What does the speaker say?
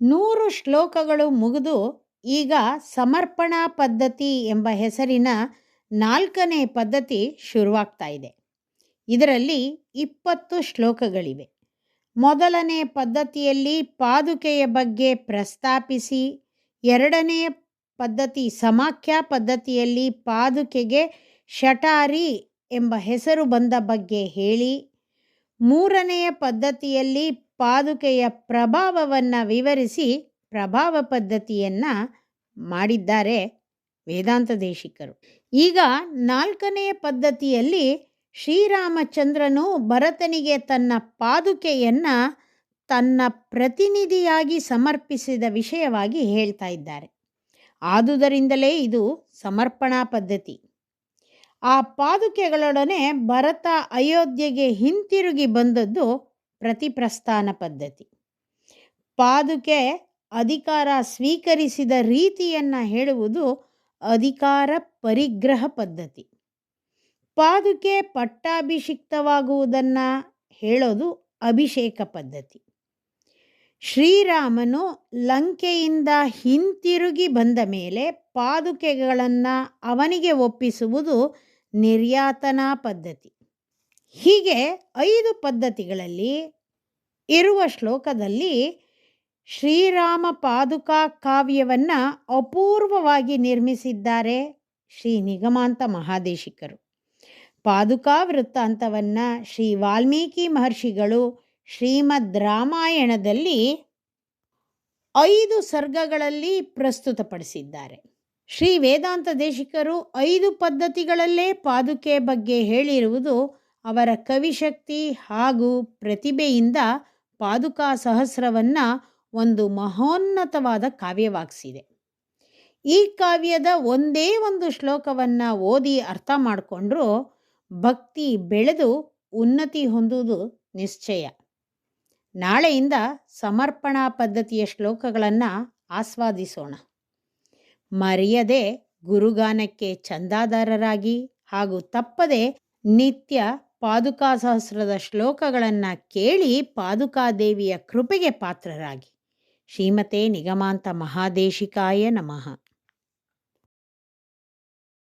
100 ಶ್ಲೋಕಗಳು ಮುಗಿದು ಈಗ ಸಮರ್ಪಣಾ ಪದ್ಧತಿ ಎಂಬ ಹೆಸರಿನ 4ನೇ ಪದ್ಧತಿ ಶುರುವಾಗ್ತಾ ಇದೆ. ಇದರಲ್ಲಿ 20 ಶ್ಲೋಕಗಳಿವೆ. ಮೊದಲನೇ ಪದ್ಧತಿಯಲ್ಲಿ ಪಾದುಕೆಯ ಬಗ್ಗೆ ಪ್ರಸ್ತಾಪಿಸಿ, 2ನೇ ಪದ್ಧತಿ ಸಮಾಖ್ಯಾ ಪದ್ಧತಿಯಲ್ಲಿ ಪಾದುಕೆಗೆ ಶಟಾರಿ ಎಂಬ ಹೆಸರು ಬಂದ ಬಗ್ಗೆ ಹೇಳಿ, 3ನೆಯ ಪದ್ಧತಿಯಲ್ಲಿ ಪಾದುಕೆಯ ಪ್ರಭಾವವನ್ನು ವಿವರಿಸಿ ಪ್ರಭಾವ ಪದ್ಧತಿಯನ್ನು ಮಾಡಿದ್ದಾರೆ ವೇದಾಂತ ದೇಶಿಕರು. ಈಗ 4ನೆಯ ಪದ್ಧತಿಯಲ್ಲಿ ಶ್ರೀರಾಮಚಂದ್ರನು ಭರತನಿಗೆ ತನ್ನ ಪಾದುಕೆಯನ್ನು ತನ್ನ ಪ್ರತಿನಿಧಿಯಾಗಿ ಸಮರ್ಪಿಸಿದ ವಿಷಯವಾಗಿ ಹೇಳ್ತಾ ಇದ್ದಾರೆ. ಆದುದರಿಂದಲೇ ಇದು ಸಮರ್ಪಣಾ ಪದ್ಧತಿ. ಆ ಪಾದುಕೆಗಳೊಡನೆ ಭರತ ಅಯೋಧ್ಯೆಗೆ ಹಿಂತಿರುಗಿ ಬಂದದ್ದು ಪ್ರತಿಪ್ರಸ್ಥಾನ ಪದ್ಧತಿ. ಪಾದುಕೆ ಅಧಿಕಾರ ಸ್ವೀಕರಿಸಿದ ರೀತಿಯನ್ನು ಹೇಳುವುದು ಅಧಿಕಾರ ಪರಿಗ್ರಹ ಪದ್ಧತಿ. ಪಾದುಕೆ ಪಟ್ಟಾಭಿಷಿಕ್ತವಾಗುವುದನ್ನು ಹೇಳೋದು ಅಭಿಷೇಕ ಪದ್ಧತಿ. ಶ್ರೀರಾಮನು ಲಂಕೆಯಿಂದ ಹಿಂತಿರುಗಿ ಬಂದ ಮೇಲೆ ಪಾದುಕೆಗಳನ್ನು ಅವನಿಗೆ ಒಪ್ಪಿಸುವುದು ನಿರ್ಯಾತನಾ ಪದ್ಧತಿ. ಹೀಗೆ 5 ಪದ್ಧತಿಗಳಲ್ಲಿ ಇರುವ ಶ್ಲೋಕದಲ್ಲಿ ಶ್ರೀರಾಮ ಪಾದುಕಾ ಕಾವ್ಯವನ್ನು ಅಪೂರ್ವವಾಗಿ ನಿರ್ಮಿಸಿದ್ದಾರೆ ಶ್ರೀ ನಿಗಮಾಂತ ಮಹಾದೇಶಿಕರು. ಪಾದುಕಾ ವೃತ್ತಾಂತವನ್ನು ಶ್ರೀ ವಾಲ್ಮೀಕಿ ಮಹರ್ಷಿಗಳು ಶ್ರೀಮದ್ ರಾಮಾಯಣದಲ್ಲಿ 5 ಸರ್ಗಗಳಲ್ಲಿ ಪ್ರಸ್ತುತಪಡಿಸಿದ್ದಾರೆ. ಶ್ರೀ ವೇದಾಂತ ದೇಶಿಕರು 5 ಪದ್ಧತಿಗಳಲ್ಲೇ ಪಾದುಕೆ ಬಗ್ಗೆ ಹೇಳಿರುವುದು ಅವರ ಕವಿಶಕ್ತಿ ಹಾಗೂ ಪ್ರತಿಭೆಯಿಂದ ಪಾದುಕಾ ಸಹಸ್ರವನ್ನು ಒಂದು ಮಹೋನ್ನತವಾದ ಕಾವ್ಯವಾಗಿಸಿದೆ. ಈ ಕಾವ್ಯದ ಒಂದೇ ಒಂದು ಶ್ಲೋಕವನ್ನು ಓದಿ ಅರ್ಥ ಮಾಡಿಕೊಂಡ್ರೂ ಭಕ್ತಿ ಬೆಳೆದು ಉನ್ನತಿ ಹೊಂದುವುದು ನಿಶ್ಚಯ. ನಾಳೆಯಿಂದ ಸಮರ್ಪಣಾ ಪದ್ಧತಿಯ ಶ್ಲೋಕಗಳನ್ನು ಆಸ್ವಾದಿಸೋಣ. ಮರೆಯದೆ ಗುರುಗಾನಕ್ಕೆ ಚಂದಾದಾರರಾಗಿ ಹಾಗೂ ತಪ್ಪದೆ ನಿತ್ಯ ಪಾದುಕಾ ಸಹಸ್ರದ ಶ್ಲೋಕಗಳನ್ನು ಕೇಳಿ ಪಾದುಕಾದೇವಿಯ ಕೃಪೆಗೆ ಪಾತ್ರರಾಗಿ. ಶ್ರೀಮತೆ ನಿಗಮಾಂತ ಮಹಾದೇಶಿಕಾಯ ನಮಃ.